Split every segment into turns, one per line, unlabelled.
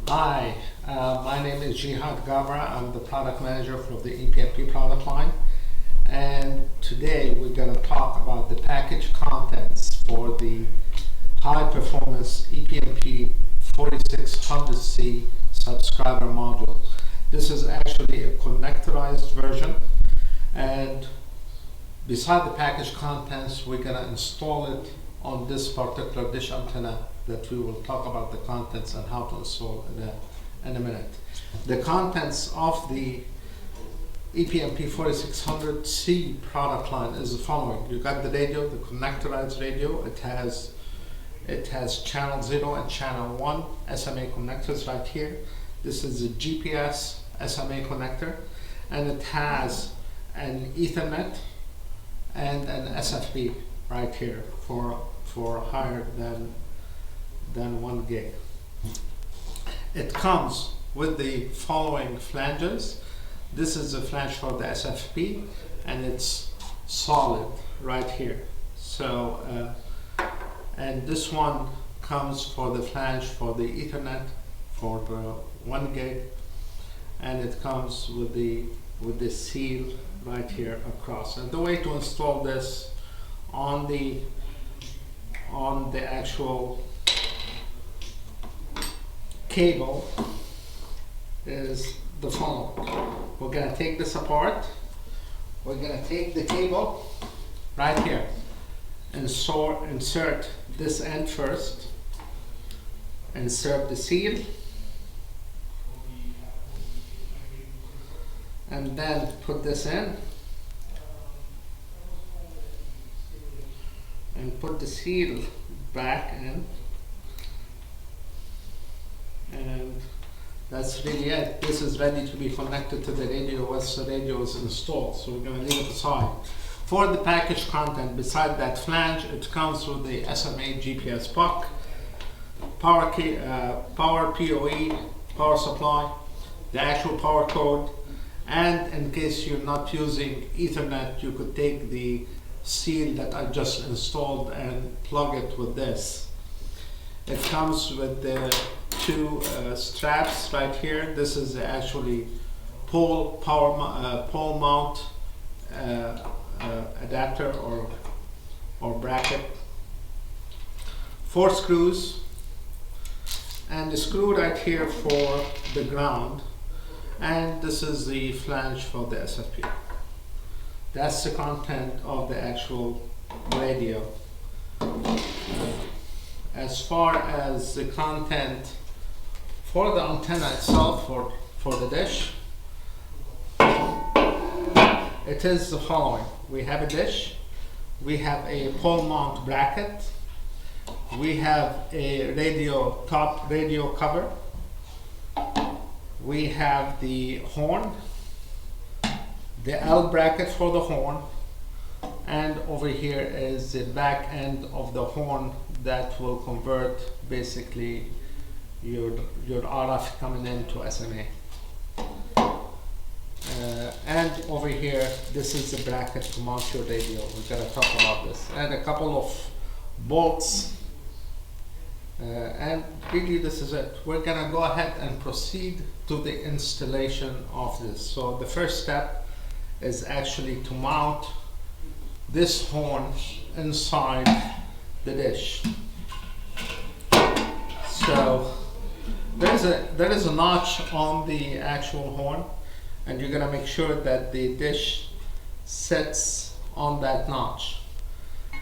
Hi, my name is Jihad Gabra. I'm the product manager for the ePMP product line. And today we're going to talk about the package contents for the high performance ePMP 4600C subscriber module. This is actually a connectorized version, and beside the package contents, we're going to install it on this particular dish antenna that we will talk about the contents and how to install in a minute. The contents of the ePMP 4600C product line is the following. You got the radio, the connectorized radio. It has channel 0 and channel 1 SMA connectors right here. This is a GPS SMA connector, and it has an Ethernet and an SFP right here for higher than 1 gig. It comes with the following flanges. This is the flange for the SFP, and it's solid right here. So, and this one comes for the flange for the Ethernet for the 1 gig, and it comes with the seal right here across. And the way to install this on the actual cable is the following. We're going to take this apart. We're going to take the cable right here and insert this end first, insert the seal, and then put this in and put the seal back in, and that's really it. This is ready to be connected to the radio once the radio is installed, so we're going to leave it aside. For the package content, beside that flange, it comes with the SMA GPS puck, power PoE, power supply, the actual power code, and in case you're not using Ethernet, you could take the seal that I just installed and plug it with this. It comes with the two straps right here. This is actually pole mount adapter or bracket. 4 screws, and the screw right here for the ground, and this is the flange for the SFP. That's the content of the actual radio. As far as the content for the antenna itself, for the dish, it is the following. We have a dish, we have a pole mount bracket, we have a top radio cover, we have the horn, the L bracket for the horn, and over here is the back end of the horn that will convert basically your RF coming into SMA. And over here, this is the bracket to mount your radio. We're going to talk about this. And a couple of bolts. And really this is it. We're going to go ahead and proceed to the installation of this. So the first step is actually to mount this horn inside the dish. So there is a notch on the actual horn, and you're going to make sure that the dish sits on that notch.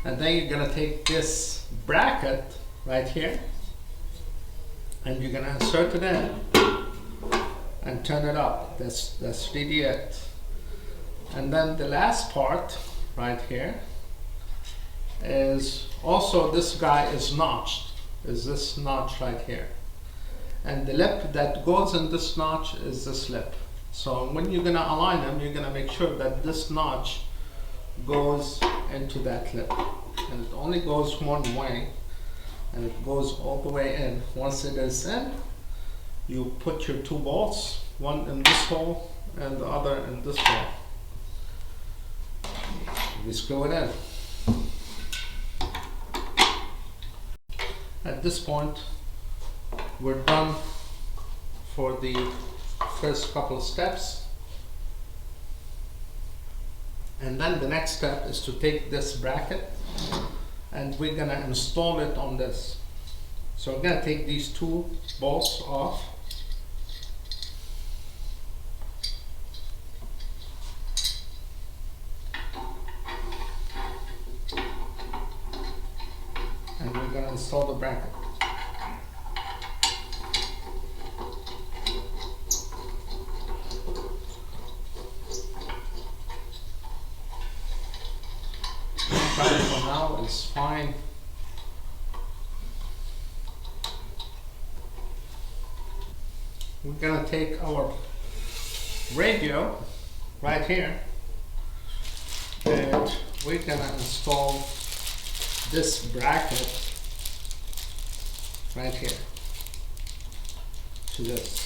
And then you're going to take this bracket right here, and you're going to insert it in and turn it up. That's really it. And then the last part right here is also, this guy is notched, is this notch right here. And the lip that goes in this notch is this lip. So when you're going to align them, you're going to make sure that this notch goes into that lip. And it only goes one way, and it goes all the way in. Once it is in, you put your 2 bolts, one in this hole and the other in this hole. We screw it in. At this point, we're done for the first couple of steps. And then the next step is to take this bracket and we're gonna install it on this. So I'm gonna take these two bolts off. And we're gonna install the bracket. For now is fine. We're gonna take our radio right here and we're gonna install this bracket right here to this.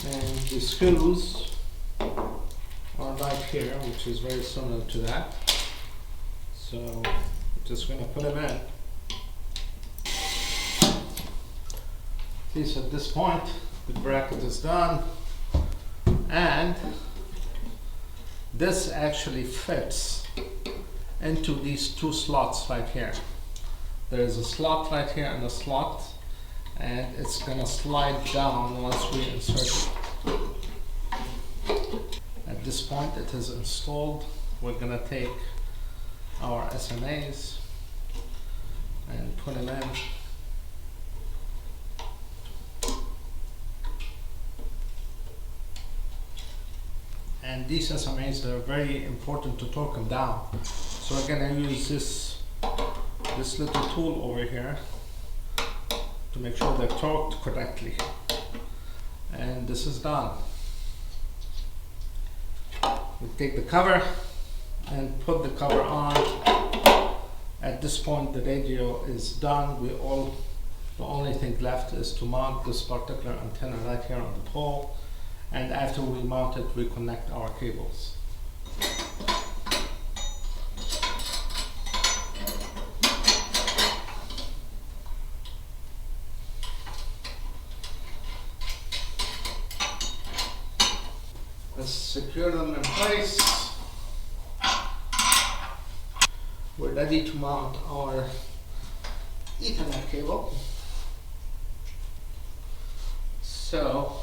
And the screws are right here, which is very similar to that. So I'm just going to put them in. See, so at this point, the bracket is done. And this actually fits into these two slots right here. There is a slot right here and a slot, and it's going to slide down once we insert it. At this point it is installed. We're going to take our SMAs and put them in. And these SMAs, they're very important to torque them down. So we're going to use this little tool over here to make sure they're torqued correctly. And this is done. We take the cover and put the cover on. At this point the radio is done. The only thing left is to mount this particular antenna right here on the pole, and after we mount it we connect our cables. Let's secure them in place. We're ready to mount our Ethernet cable. So,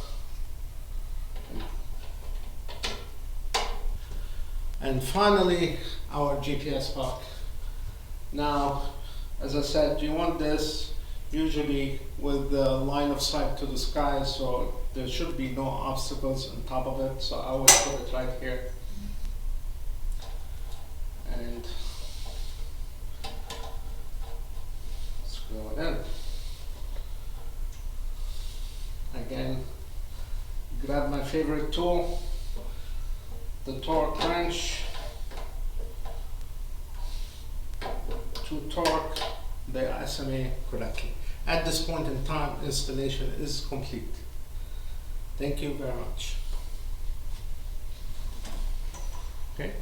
and finally our GPS puck. Now, as I said, you want this usually with the line of sight to the sky, so there should be no obstacles on top of it. So I would put it right here. And screw it in. Again, grab my favorite tool, the torque wrench, to torque the SMA correctly. At this point in time, installation is complete. Thank you very much. Okay.